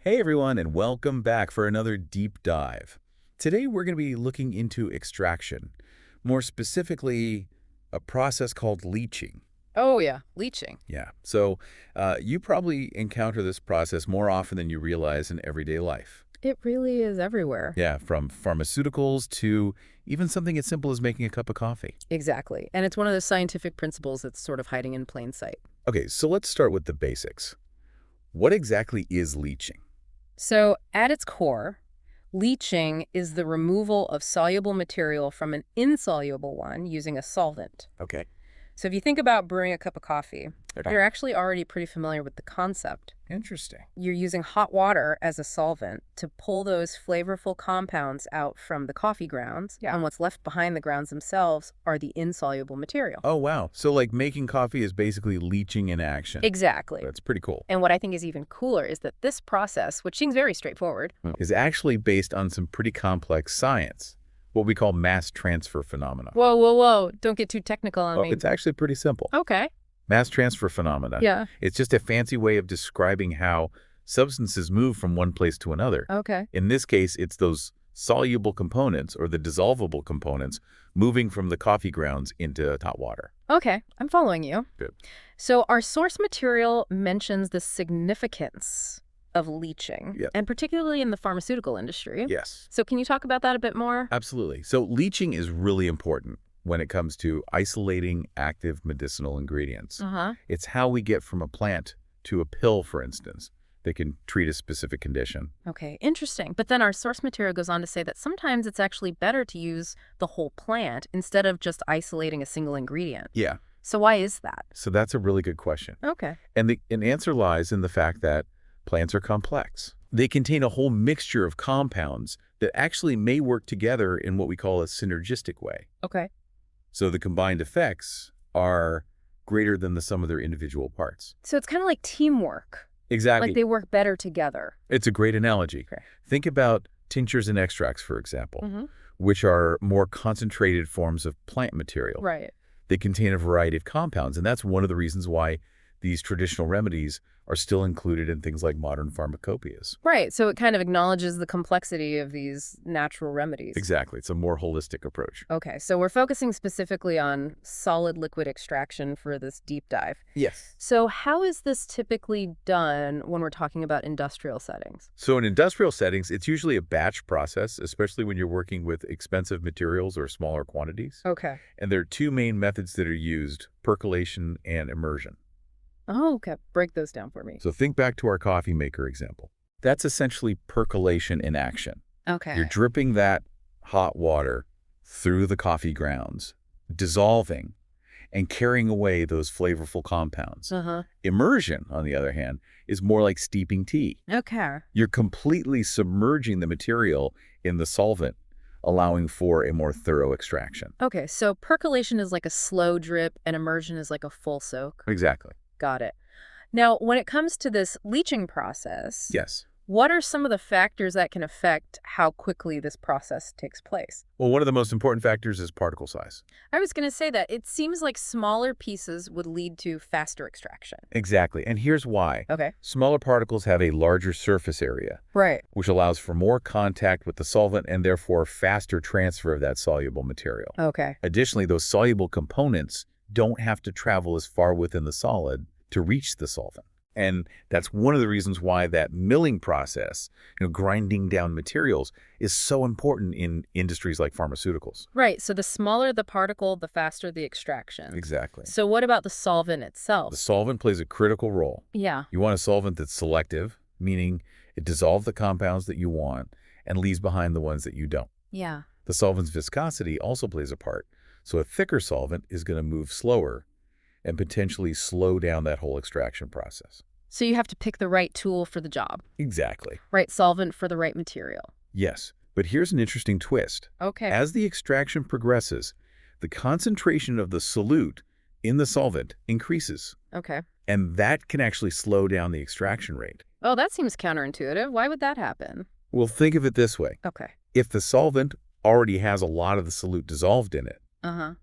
Hey everyone, and welcome back for another deep dive. Today we're going to be looking into extraction, more specifically, a process called leaching. Oh, yeah, leaching. You probably encounter this process more often than you realize in everyday life. It really is everywhere. Yeah, from pharmaceuticals to even something as simple as making a cup of coffee. Exactly. And it's one of those scientific principles that's sort of hiding in plain sight. Okay, so let's start with the basics. What exactly is leaching? So, at its core, leaching is the removal of soluble material from an insoluble one using a solvent. Okay. So, if you think about brewing a cup of coffee, Okay. you're actually already pretty familiar with the concept. Interesting. You're using hot water as a solvent to pull those flavorful compounds out from the coffee grounds, and what's left behind the grounds themselves are the insoluble material. Oh, wow. So like making coffee is basically leaching in action. Exactly. That's pretty cool. And what I think is even cooler is that this process, which seems very straightforward, Is actually based on some pretty complex science, what we call mass transfer phenomena. Whoa, whoa, whoa, don't get too technical on me. It's actually pretty simple. Okay. Mass transfer phenomena. Yeah. It's just a fancy way of describing how substances move from one place to another. Okay. In this case, it's those soluble components or the dissolvable components moving from the coffee grounds into hot water. Okay, I'm following you. Good. So our source material mentions the significance of leaching, Yeah. and particularly in the pharmaceutical industry. Yes. So can you talk about that a bit more? Absolutely. So leaching is really important when it comes to isolating active medicinal ingredients. Uh-huh. It's how we get from a plant to a pill, for instance, that can treat a specific condition. Okay, interesting. But then our source material goes on to say that sometimes it's actually better to use the whole plant instead of just isolating a single ingredient. Yeah. So why is that? So that's a really good question. Okay. And the answer lies in the fact that plants are complex. They contain a whole mixture of compounds that actually may work together in what we call a synergistic way. Okay. So the combined effects are greater than the sum of their individual parts. So it's kind of like teamwork. Exactly. Like they work better together. It's a great analogy. Okay. Think about tinctures and extracts, for example, Mm-hmm. which are more concentrated forms of plant material. Right. They contain a variety of compounds, and that's one of the reasons why these traditional remedies are still included in things like modern pharmacopoeias. Right. So it kind of acknowledges the complexity of these natural remedies. Exactly. It's a more holistic approach. Okay. So we're focusing specifically on solid liquid extraction for this deep dive. Yes. So how is this typically done when we're talking about industrial settings? So in industrial settings, it's usually a batch process, especially when you're working with expensive materials or smaller quantities. Okay. And there are two main methods that are used, percolation and immersion. Oh, okay. Break those down for me. So think back to our coffee maker example. That's essentially percolation in action. Okay. You're dripping that hot water through the coffee grounds, dissolving, and carrying away those flavorful compounds. Uh-huh. Immersion, on the other hand, is more like steeping tea. Okay. You're completely submerging the material in the solvent, allowing for a more thorough extraction. Okay. So percolation is like a slow drip and immersion is like a full soak. Exactly. Got it. Now, when it comes to this leaching process, Yes. what are some of the factors that can affect how quickly this process takes place? Well, one of the most important factors is particle size. I was going to say that it seems like smaller pieces would lead to faster extraction. Exactly. And here's why. Okay. Smaller particles have a larger surface area, Right. which allows for more contact with the solvent and therefore faster transfer of that soluble material. Okay. Additionally, those soluble components don't have to travel as far within the solid to reach the solvent. And that's one of the reasons why that milling process, grinding down materials, is so important in industries like pharmaceuticals. Right. So the smaller the particle, the faster the extraction. Exactly. So what about the solvent itself? The solvent plays a critical role. Yeah. You want a solvent that's selective, meaning it dissolves the compounds that you want and leaves behind the ones that you don't. Yeah. The solvent's viscosity also plays a part. So a thicker solvent is going to move slower and potentially slow down that whole extraction process. So you have to pick the right tool for the job. Exactly. Right solvent for the right material. Yes, but here's an interesting twist. Okay. As the extraction progresses, the concentration of the solute in the solvent increases, Okay. and that can actually slow down the extraction rate. Oh, that seems counterintuitive. Why would that happen? Well, think of it this way. Okay. If the solvent already has a lot of the solute dissolved in it, Uh-huh.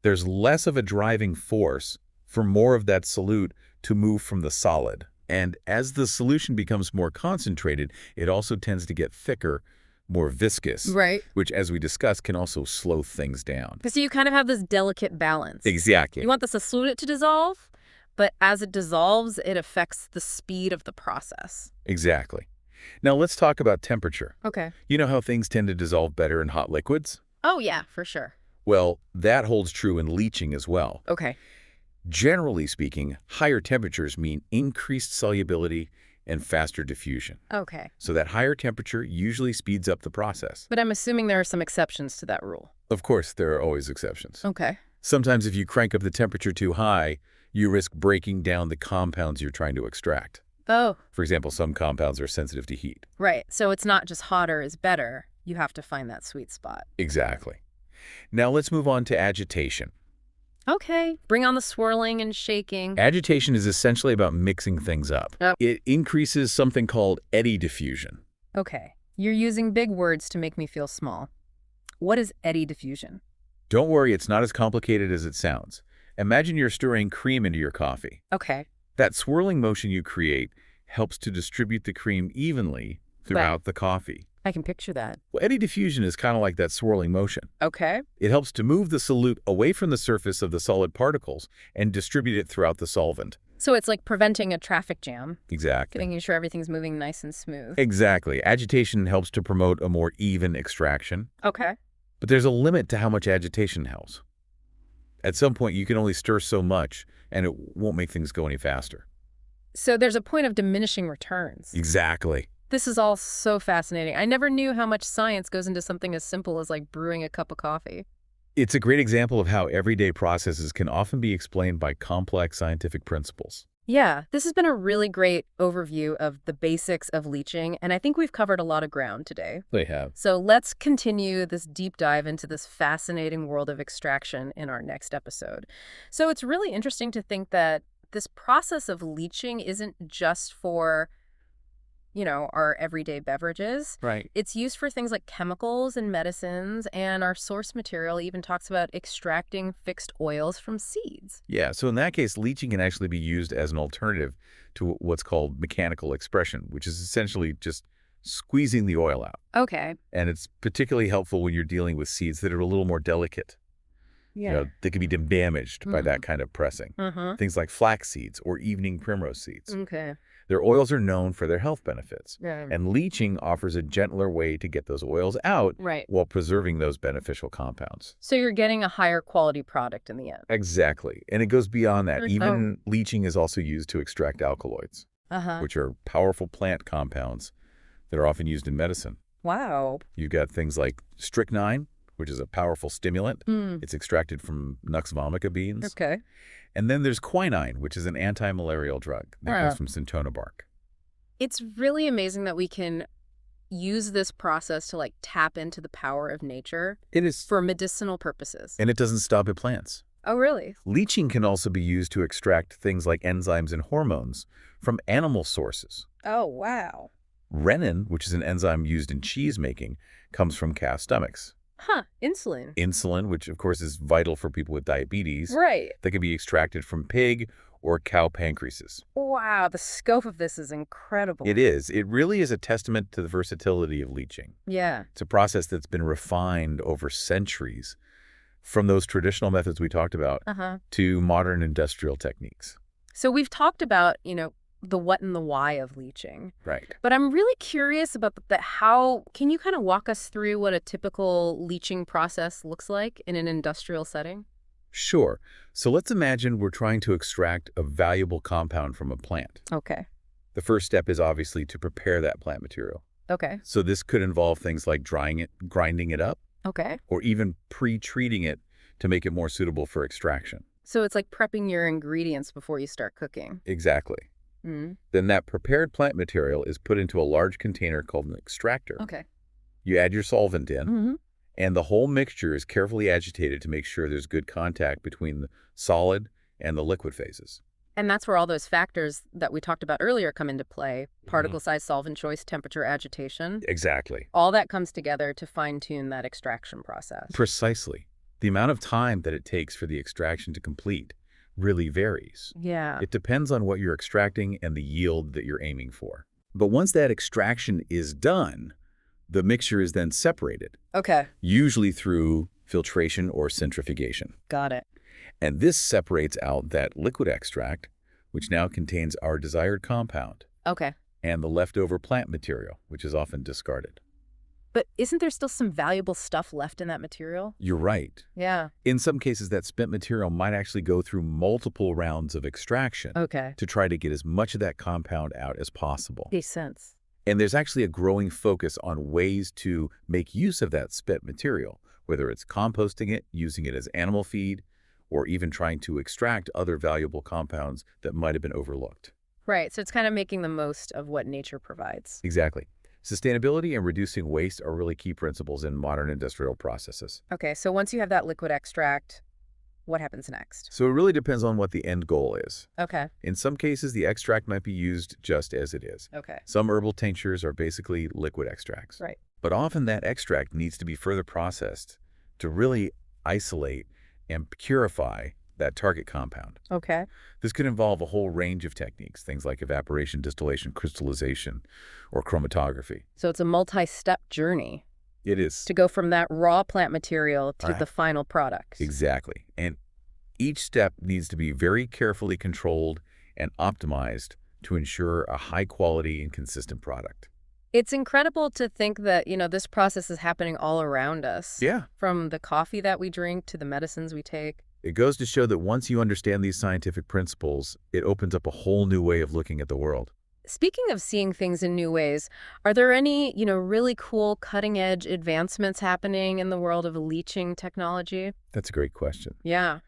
there's less of a driving force for more of that solute to move from the solid And as the solution becomes more concentrated, it also tends to get thicker, more viscous, Right. which, as we discussed, can also slow things down. So you kind of have this delicate balance. Exactly. You want the solute to dissolve, but as it dissolves, it affects the speed of the process. Exactly. Now let's talk about temperature. Okay. You know how things tend to dissolve better in hot liquids? Oh, yeah, for sure. Well, that holds true in leaching as well. Okay. Generally speaking, higher temperatures mean increased solubility and faster diffusion. Okay. So that higher temperature usually speeds up the process. But I'm assuming there are some exceptions to that rule. Of course, there are always exceptions. Okay. Sometimes if you crank up the temperature too high, you risk breaking down the compounds you're trying to extract. Oh, For example, some compounds are sensitive to heat. right. So it's not just hotter is better. You have to find that sweet spot. Exactly. Now let's move on to agitation. Okay. Bring on the swirling and shaking. Agitation is essentially about mixing things up. Yep. It increases something called eddy diffusion. Okay. You're using big words to make me feel small. What is eddy diffusion? Don't worry, it's not as complicated as it sounds. Imagine you're stirring cream into your coffee. Okay. That swirling motion you create helps to distribute the cream evenly throughout the coffee. I can picture that. Well, eddy diffusion is kind of like that swirling motion. Okay. It helps to move the solute away from the surface of the solid particles and distribute it throughout the solvent. So it's like preventing a traffic jam, Exactly. making sure everything's moving nice and smooth. Exactly. Agitation helps to promote a more even extraction. Okay. But there's a limit to how much agitation helps. At some point, you can only stir so much, and it won't make things go any faster. So there's a point of diminishing returns. Exactly. This is all so fascinating. I never knew how much science goes into something as simple as like brewing a cup of coffee. It's a great example of how everyday processes can often be explained by complex scientific principles. Yeah, this has been a really great overview of the basics of leaching, and I think we've covered a lot of ground today. They have. So let's continue this deep dive into this fascinating world of extraction in our next episode. So it's really interesting to think that this process of leaching isn't just for, our everyday beverages. Right. It's used for things like chemicals and medicines, and our source material even talks about extracting fixed oils from seeds. Yeah, so in that case, leaching can actually be used as an alternative to what's called mechanical expression, which is essentially just squeezing the oil out. Okay. And it's particularly helpful when you're dealing with seeds that are a little more delicate. Yeah. They could be damaged by that kind of pressing. Mm-hmm. Things like flax seeds or evening primrose seeds. Okay. Their oils are known for their health benefits. Yeah. And leaching offers a gentler way to get those oils out Right. while preserving those beneficial compounds. So you're getting a higher quality product in the end. Exactly. And it goes beyond that. Oh. Even leaching is also used to extract alkaloids, Uh-huh. which are powerful plant compounds that are often used in medicine. Wow. You've got things like strychnine, which is a powerful stimulant. Mm. It's extracted from Nux vomica beans. Okay. And then there's quinine, which is an anti-malarial drug that comes from centona bark. It's really amazing that we can use this process to tap into the power of nature It is. for medicinal purposes. And it doesn't stop at plants. Oh, really? Leaching can also be used to extract things like enzymes and hormones from animal sources. Oh, wow. Renin, which is an enzyme used in cheese making, comes from calf stomachs. Huh. Insulin. Insulin, which of course is vital for people with diabetes, Right. that can be extracted from pig or cow pancreases. Wow. The scope of this is incredible. It is. It really is a testament to the versatility of leaching. Yeah. It's a process that's been refined over centuries from those traditional methods we talked about Uh-huh. to modern industrial techniques. So we've talked about, the what and the why of leaching. Right. But I'm really curious about how, can you kind of walk us through what a typical leaching process looks like in an industrial setting? Sure. So let's imagine we're trying to extract a valuable compound from a plant. Okay. The first step is obviously to prepare that plant material. Okay. So this could involve things like drying it, grinding it up, Okay. or even pre-treating it to make it more suitable for extraction. So it's like prepping your ingredients before you start cooking. Exactly. Mm. Then that prepared plant material is put into a large container called an extractor. Okay. You add your solvent in, Mm-hmm. and the whole mixture is carefully agitated to make sure there's good contact between the solid and the liquid phases. And that's where all those factors that we talked about earlier come into play. Particle size, solvent choice, temperature, agitation. Exactly. All that comes together to fine-tune that extraction process. Precisely. The amount of time that it takes for the extraction to complete really varies. Yeah. It depends on what you're extracting and the yield that you're aiming for. But once that extraction is done, the mixture is then separated, Okay. usually through filtration or centrifugation. Got it. And this separates out that liquid extract, which now contains our desired compound, Okay. and the leftover plant material, which is often discarded. But isn't there still some valuable stuff left in that material? You're right. Yeah. In some cases, that spent material might actually go through multiple rounds of extraction Okay. to try to get as much of that compound out as possible. Makes sense. And there's actually a growing focus on ways to make use of that spent material, whether it's composting it, using it as animal feed, or even trying to extract other valuable compounds that might have been overlooked. Right. So it's kind of making the most of what nature provides. Exactly. Sustainability and reducing waste are really key principles in modern industrial processes. Okay. So once you have that liquid extract, what happens next? So it really depends on what the end goal is. Okay. In some cases, the extract might be used just as it is. Okay. Some herbal tinctures are basically liquid extracts. Right. But often that extract needs to be further processed to really isolate and purify that target compound. Okay. This could involve a whole range of techniques, things like evaporation, distillation, crystallization, or chromatography. So it's a multi-step journey It is. to go from that raw plant material to Right. the final product. Exactly. And each step needs to be very carefully controlled and optimized to ensure a high quality and consistent product. It's incredible to think that, this process is happening all around us. Yeah. From the coffee that we drink to the medicines we take. It goes to show that once you understand these scientific principles, it opens up a whole new way of looking at the world. Speaking of seeing things in new ways, are there any, really cool cutting-edge advancements happening in the world of leaching technology? That's a great question. Yeah.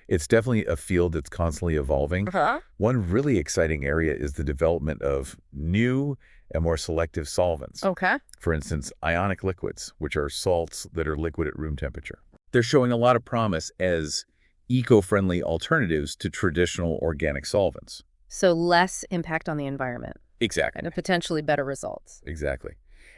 It's definitely a field that's constantly evolving. Uh-huh. One really exciting area is the development of new and more selective solvents. Okay. For instance, ionic liquids, which are salts that are liquid at room temperature. They're showing a lot of promise as eco-friendly alternatives to traditional organic solvents. So less impact on the environment Exactly. and potentially better results. Exactly.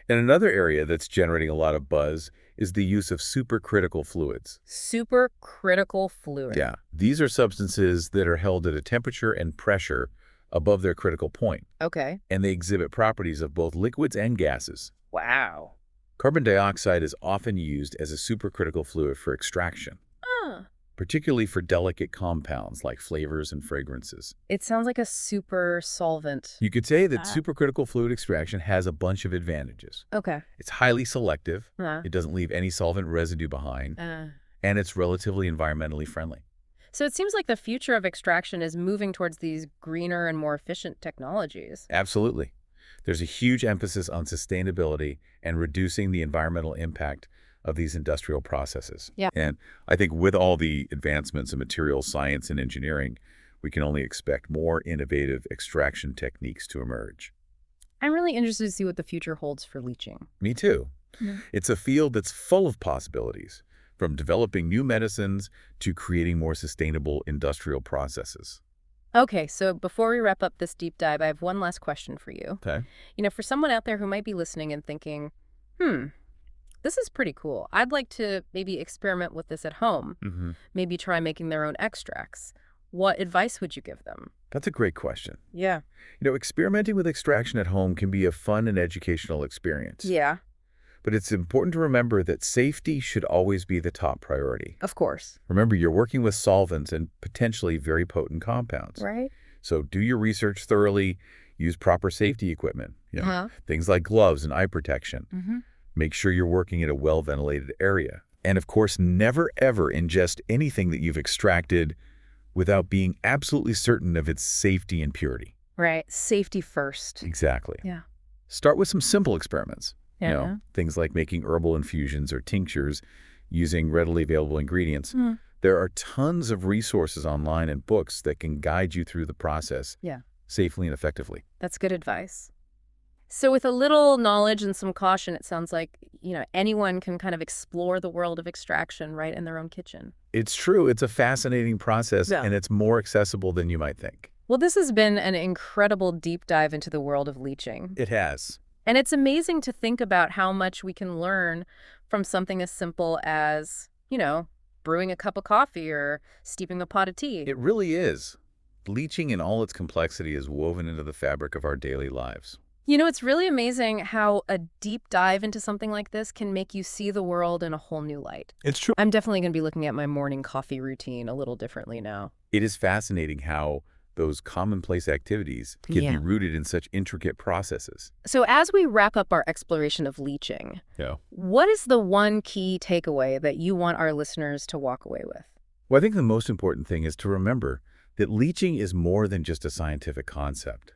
And another area that's generating a lot of buzz is the use of supercritical fluids. Supercritical fluid. Yeah. These are substances that are held at a temperature and pressure above their critical point, Okay. and they exhibit properties of both liquids and gases. Wow. Carbon dioxide is often used as a supercritical fluid for extraction, Huh. particularly for delicate compounds like flavors and fragrances. It sounds like a super solvent. You could say that Ah. supercritical fluid extraction has a bunch of advantages. Okay. It's highly selective, Uh, it doesn't leave any solvent residue behind, uh. and it's relatively environmentally friendly. So it seems like the future of extraction is moving towards these greener and more efficient technologies. Absolutely. There's a huge emphasis on sustainability and reducing the environmental impact of these industrial processes. Yeah. And I think with all the advancements in materials science and engineering, we can only expect more innovative extraction techniques to emerge. I'm really interested to see what the future holds for leaching. Me too. Yeah. It's a field that's full of possibilities, from developing new medicines to creating more sustainable industrial processes. Okay, so before we wrap up this deep dive, I have one last question for you. Okay. For someone out there who might be listening and thinking, this is pretty cool. I'd like to maybe experiment with this at home, maybe try making their own extracts. What advice would you give them? That's a great question. Yeah. Experimenting with extraction at home can be a fun and educational experience. Yeah, But it's important to remember that safety should always be the top priority. of course. Remember, you're working with solvents and potentially very potent compounds. Right? So do your research thoroughly, use proper safety equipment, Uh-huh. things like gloves and eye protection. Mm-hmm. Make sure you're working in a well-ventilated area. And of course, never ever ingest anything that you've extracted without being absolutely certain of its safety and purity. Right. Safety first. Exactly. Yeah. Start with some simple experiments. Yeah. Things like making herbal infusions or tinctures using readily available ingredients. Mm. There are tons of resources online and books that can guide you through the process safely and effectively. That's good advice. So with a little knowledge and some caution, it sounds like, anyone can kind of explore the world of extraction right in their own kitchen. It's true. It's a fascinating process, Yeah. and it's more accessible than you might think. Well, this has been an incredible deep dive into the world of leaching. It has. And it's amazing to think about how much we can learn from something as simple as, brewing a cup of coffee or steeping a pot of tea. It really is. Leaching in all its complexity is woven into the fabric of our daily lives. It's really amazing how a deep dive into something like this can make you see the world in a whole new light. It's true. I'm definitely going to be looking at my morning coffee routine a little differently now. It is fascinating how those commonplace activities can be Yeah. rooted in such intricate processes. So as we wrap up our exploration of leaching, Yeah. what is the one key takeaway that you want our listeners to walk away with? Well, I think the most important thing is to remember that leaching is more than just a scientific concept.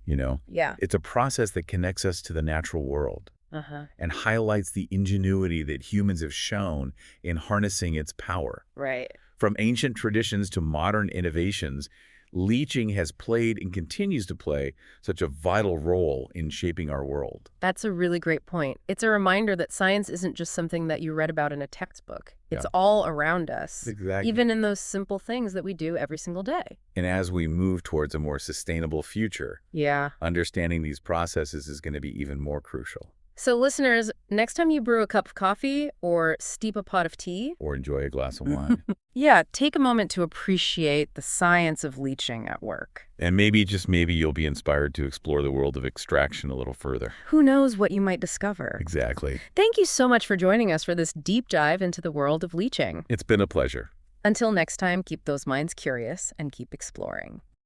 Yeah. It's a process that connects us to the natural world Uh-huh. and highlights the ingenuity that humans have shown in harnessing its power. Right. From ancient traditions to modern innovations, leaching has played and continues to play such a vital role in shaping our world. That's a really great point. It's a reminder that science isn't just something that you read about in a textbook. It's Yeah. all around us, Exactly. even in those simple things that we do every single day. And as we move towards a more sustainable future, Yeah. understanding these processes is going to be even more crucial. So listeners, next time you brew a cup of coffee or steep a pot of tea, Or enjoy a glass of wine. take a moment to appreciate the science of leaching at work. And maybe, just maybe, you'll be inspired to explore the world of extraction a little further. Who knows what you might discover? Exactly. Thank you so much for joining us for this deep dive into the world of leaching. It's been a pleasure. Until next time, keep those minds curious and keep exploring.